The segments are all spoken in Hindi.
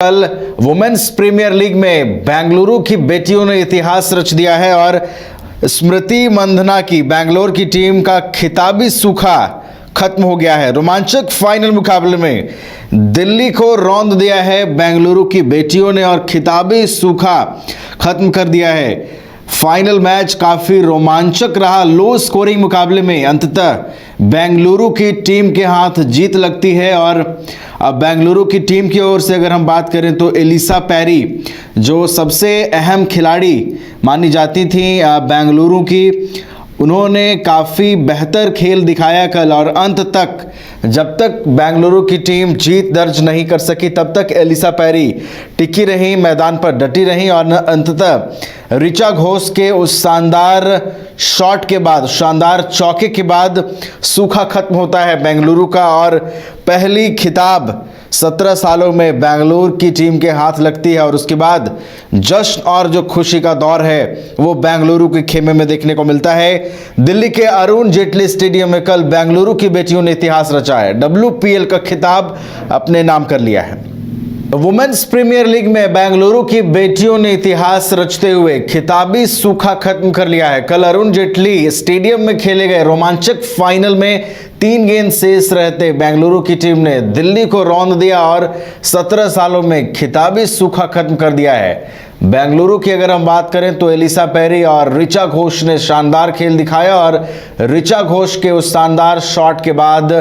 कल वुमेन्स प्रीमियर लीग में बेंगलुरु की बेटियों ने इतिहास रच दिया है और स्मृति मंधना की बेंगलोर की टीम का खिताबी सूखा खत्म हो गया है। रोमांचक फाइनल मुकाबले में दिल्ली को रौंद दिया है बेंगलुरु की बेटियों ने और खिताबी सूखा खत्म कर दिया है। फाइनल मैच काफी रोमांचक रहा। लो स्कोरिंग मुकाबले में अंततः बेंगलुरु की टीम के हाथ जीत लगती है और अब बेंगलुरु की टीम की ओर से अगर हम बात करें तो एलिसा पेरी जो सबसे अहम खिलाड़ी मानी जाती थी बेंगलुरु की, उन्होंने काफ़ी बेहतर खेल दिखाया कल और अंत तक जब तक बेंगलुरु की टीम जीत दर्ज नहीं कर सकी तब तक एलिसा पेरी टिकी रही, मैदान पर डटी रही और अंततः ऋचा घोष के उस शानदार शॉट के बाद, शानदार चौके के बाद सूखा खत्म होता है बेंगलुरु का और पहली खिताब 17 सालों में बेंगलुरु की टीम के हाथ लगती है और उसके बाद जश्न और जो खुशी का दौर है वो बेंगलुरु के खेमे में देखने को मिलता है। दिल्ली के अरुण जेटली स्टेडियम में कल बेंगलुरु की बेटियों ने इतिहास रचा है, WPL का खिताब अपने नाम कर लिया है। वुमेन्स प्रीमियर लीग में बेंगलुरु की बेटियों ने इतिहास रचते हुए खिताबी सूखा खत्म कर लिया है। कल अरुण जेटली स्टेडियम में खेले गए रोमांचक फाइनल में 3 गेंद शेष रहते बेंगलुरु की टीम ने दिल्ली को रौंद दिया और 17 सालों में खिताबी सूखा खत्म कर दिया है। बेंगलुरु की अगर हम बात करें तो एलिसा पेरी और ऋचा घोष ने शानदार खेल दिखाया और ऋचा घोष के उस शानदार शॉट के बाद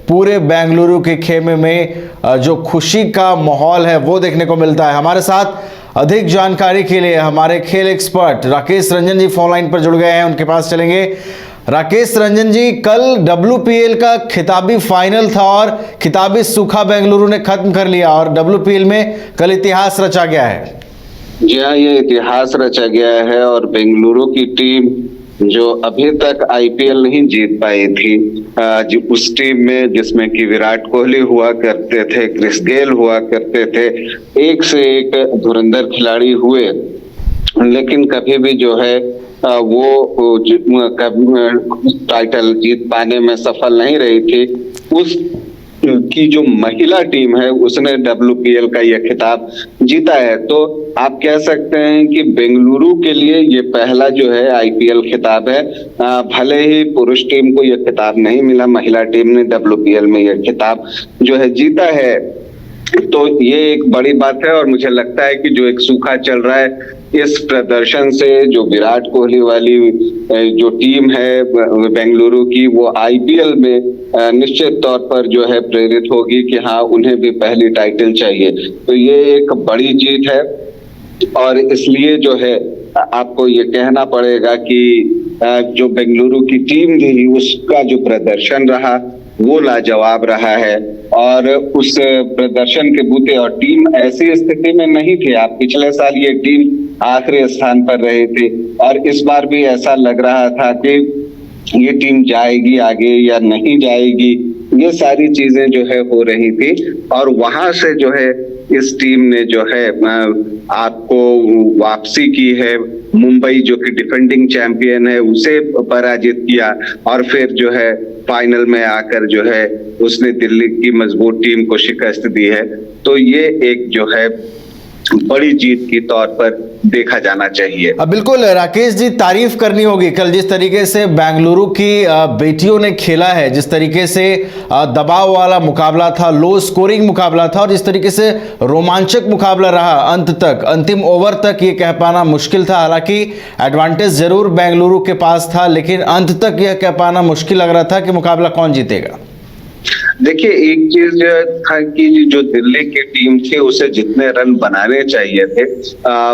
पूरे बेंगलुरु के खेमे में जो खुशी का माहौल है वो देखने को मिलता है। हमारे साथ अधिक जानकारी के लिए हमारे खेल एक्सपर्ट राकेश रंजन जी फोन लाइन पर जुड़ गए हैं, उनके पास चलेंगे। राकेश रंजन जी, कल WPL का खिताबी फाइनल था और खिताबी सूखा बेंगलुरु ने खत्म कर लिया और WPL में कल इतिहास रचा गया है। जी हाँ, ये इतिहास रचा गया है और बेंगलुरु की टीम जो अभी तक IPL नहीं जीत पाई थी, उस टीम में जिसमें कि विराट कोहली हुआ करते थे, क्रिस गेल हुआ करते थे, एक से एक धुरंधर खिलाड़ी हुए, लेकिन कभी भी जो है वो टाइटल जीत पाने में सफल नहीं रही थी। उस की जो महिला टीम है उसने WPL का यह खिताब जीता है। तो आप कह सकते हैं कि बेंगलुरु के लिए ये पहला जो है IPL खिताब है। भले ही पुरुष टीम को यह खिताब नहीं मिला, महिला टीम ने WPL में यह खिताब जो है जीता है, तो ये एक बड़ी बात है। और मुझे लगता है कि जो एक सूखा चल रहा है इस प्रदर्शन से जो विराट कोहली वाली जो टीम है बेंगलुरु की, वो IPL में निश्चित तौर पर जो है प्रेरित होगी कि हाँ उन्हें भी पहली टाइटल चाहिए। तो ये एक बड़ी जीत है और इसलिए जो है आपको ये कहना पड़ेगा कि जो बेंगलुरु की टीम थी उसका जो प्रदर्शन रहा वो लाजवाब रहा है और उस प्रदर्शन के बूते, और टीम ऐसी स्थिति में नहीं थी। आप पिछले साल ये टीम आखिरी स्थान पर रही थी और इस बार भी ऐसा लग रहा था कि ये टीम जाएगी आगे या नहीं जाएगी, ये सारी चीजें जो है हो रही थी और वहां से जो है इस टीम ने जो है आपको वापसी की है। मुंबई जो कि डिफेंडिंग चैंपियन है उसे पराजित किया और फिर जो है फाइनल में आकर जो है उसने दिल्ली की मजबूत टीम को शिकस्त दी है। तो ये एक जो है बड़ी जीत के तौर पर देखा जाना चाहिए। बिल्कुल राकेश जी, तारीफ करनी होगी कल जिस तरीके से बेंगलुरु की बेटियों ने खेला है, जिस तरीके से दबाव वाला मुकाबला था, लो स्कोरिंग मुकाबला था और जिस तरीके से रोमांचक मुकाबला रहा अंत तक, अंतिम ओवर तक ये कह पाना मुश्किल था। हालांकि एडवांटेज जरूर बेंगलुरु के पास था लेकिन अंत तक यह कह पाना मुश्किल लग रहा था कि मुकाबला कौन जीतेगा। देखिए, एक चीज था कि जो दिल्ली की टीम थी उसे जितने रन बनाने चाहिए थे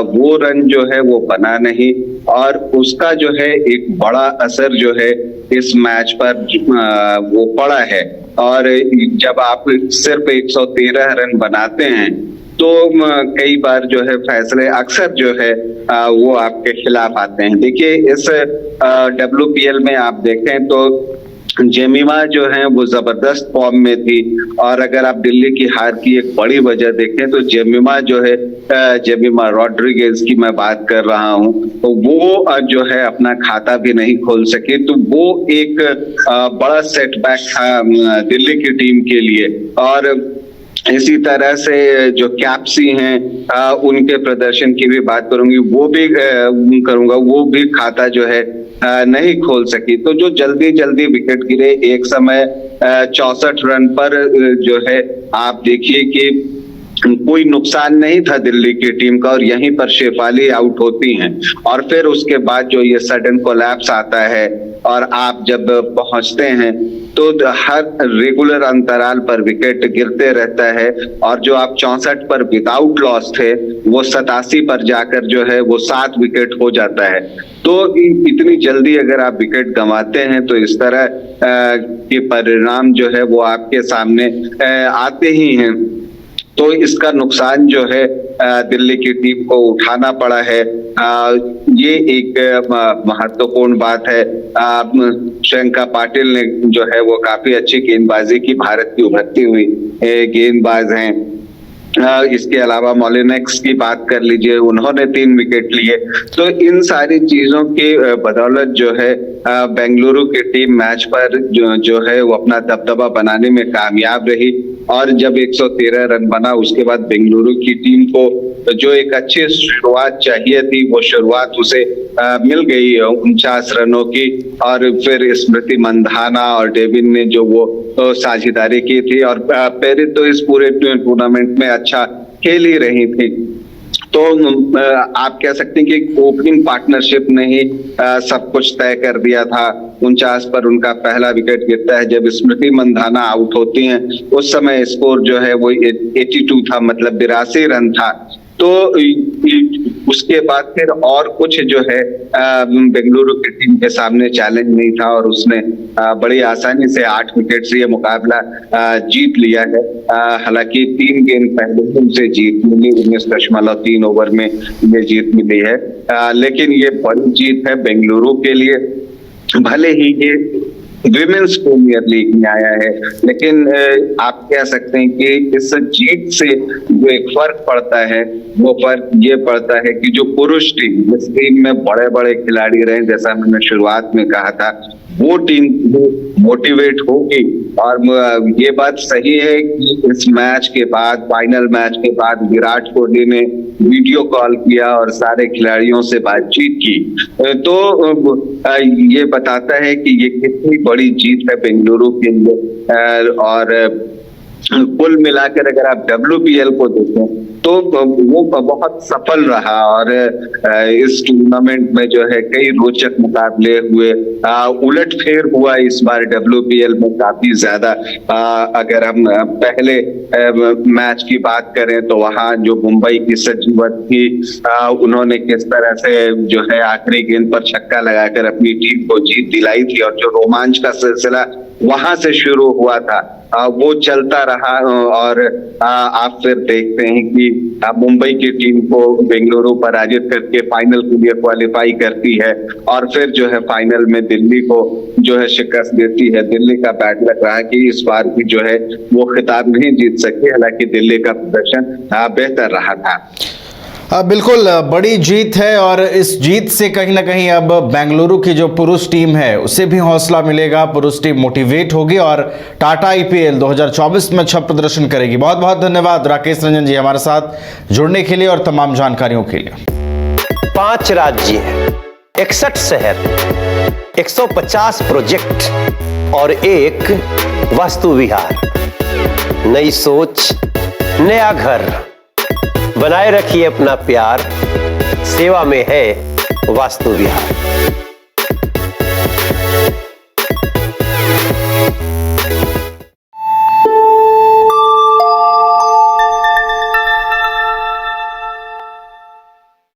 वो रन जो है वो बना नहीं और उसका जो है एक बड़ा असर जो है इस मैच पर वो पड़ा है। और जब आप सिर्फ 113 रन बनाते हैं तो कई बार जो है फैसले अक्सर जो है वो आपके खिलाफ आते हैं। देखिए, इस WPL में आप देखें तो जेमिमा जो है वो जबरदस्त फॉर्म में थी और अगर आप दिल्ली की हार की एक बड़ी वजह देखें तो जेमिमा जो है, जेमिमा रोड्रिगेज की मैं बात कर रहा हूं, तो वो जो है अपना खाता भी नहीं खोल सके। तो वो एक बड़ा सेटबैक था दिल्ली की टीम के लिए। और इसी तरह से जो कैप्सी हैं उनके प्रदर्शन की भी बात करूंगी, वो भी करूंगा, वो भी खाता जो है नहीं खोल सकी। तो जो जल्दी जल्दी विकेट गिरे, एक समय 64 रन पर जो है आप देखिए कि कोई नुकसान नहीं था दिल्ली की टीम का, और यहीं पर शेफाली आउट होती हैं। और फिर उसके बाद जो ये सडन कोलैप्स आता है और आप जब पहुंचते हैं तो हर रेगुलर अंतराल पर विकेट गिरते रहता है, और जो आप 64 पर विदाउट लॉस थे वो 87 पर जाकर जो है वो 7 विकेट हो जाता है। तो इतनी जल्दी अगर आप विकेट गंवाते हैं तो इस तरह के परिणाम जो है वो आपके सामने आते ही हैं। तो इसका नुकसान जो है दिल्ली की टीम को उठाना पड़ा है। ये एक महत्वपूर्ण बात है। श्रेयंका पाटिल ने जो है वो काफी अच्छी गेंदबाजी की, भारत की उभरती हुई गेंदबाज हैं। इसके अलावा मोलिनेक्स की बात कर लीजिए, उन्होंने 3 विकेट लिए। तो इन सारी चीजों की बदौलत जो है बेंगलुरु की टीम मैच पर जो है वो अपना दबदबा बनाने में कामयाब रही। और जब 113 रन बना, उसके बाद बेंगलुरु की टीम को जो एक अच्छी शुरुआत चाहिए थी वो शुरुआत उसे मिल गई 49 रनों की। और फिर स्मृति मंधाना और डेविन ने जो वो साझेदारी की थी, और पेरिस तो इस पूरे टूर्नामेंट में अच्छा खेल ही रही थी। तो आप कह सकते हैं कि ओपनिंग पार्टनरशिप ने ही सब कुछ तय कर दिया था। 49 पर उनका पहला विकेट गिरता है। जब स्मृति मंधाना आउट होती हैं उस समय स्कोर जो है वो 82 था, मतलब 82 रन था। तो उसके बाद फिर और कुछ जो है बेंगलुरु की टीम के सामने चैलेंज नहीं था, और उसने बड़ी आसानी से 8 विकेट से ये मुकाबला जीत लिया है। हालांकि 3 गेंद पहले उनसे जीत मिली, 19.3 ओवर में ये जीत मिली है। लेकिन ये बड़ी जीत है बेंगलुरु के लिए। भले ही ये विमेंस प्रीमियर लीग में आया है, लेकिन आप कह सकते हैं कि इस जीत से जो एक फर्क पड़ता है वो फर्क ये पड़ता है कि जो पुरुष टीम, इस टीम में बड़े बड़े खिलाड़ी रहे, जैसा मैंने शुरुआत में कहा था, वो टीम मोटिवेट होगी। और ये बात सही है कि इस मैच के बाद, फाइनल मैच के बाद, विराट कोहली ने वीडियो कॉल किया और सारे खिलाड़ियों से बातचीत की। तो ये बताता है कि ये कितनी बड़ी जीत है बेंगलुरु के लिए। और कुल मिलाकर अगर आप WPL को देखें तो वो बहुत सफल रहा, और इस टूर्नामेंट में जो है कई रोचक मुकाबले हुए, उलटफेर हुआ इस बार WPL में काफी ज्यादा। अगर हम पहले मैच की बात करें तो वहां जो मुंबई की संजीवक थी, उन्होंने किस तरह से जो है आखिरी गेंद पर छक्का लगाकर अपनी टीम को जीत दिलाई थी, और जो रोमांच का सिलसिला वहां से शुरू हुआ था वो चलता रहा। और आप फिर देखते हैं कि मुंबई की टीम को बेंगलुरु पराजित करके फाइनल के लिए क्वालिफाई करती है, और फिर जो है फाइनल में दिल्ली को जो है शिकस्त देती है। दिल्ली का बैड लक रहा कि इस बार भी जो है वो खिताब नहीं जीत सके, हालांकि दिल्ली का प्रदर्शन बेहतर रहा था। बिल्कुल बड़ी जीत है, और इस जीत से कहीं ना कहीं अब बेंगलुरु की जो पुरुष टीम है उसे भी हौसला मिलेगा। पुरुष टीम मोटिवेट होगी और टाटा IPL 2024 में अच्छा प्रदर्शन करेगी। बहुत बहुत धन्यवाद राकेश रंजन जी हमारे साथ जुड़ने के लिए और तमाम जानकारियों के लिए। 5 राज्य, 61 शहर, 150 प्रोजेक्ट और एक वास्तु विहार। नई सोच, नया घर, बनाए रखिए अपना प्यार। सेवा में है वास्तु विहार।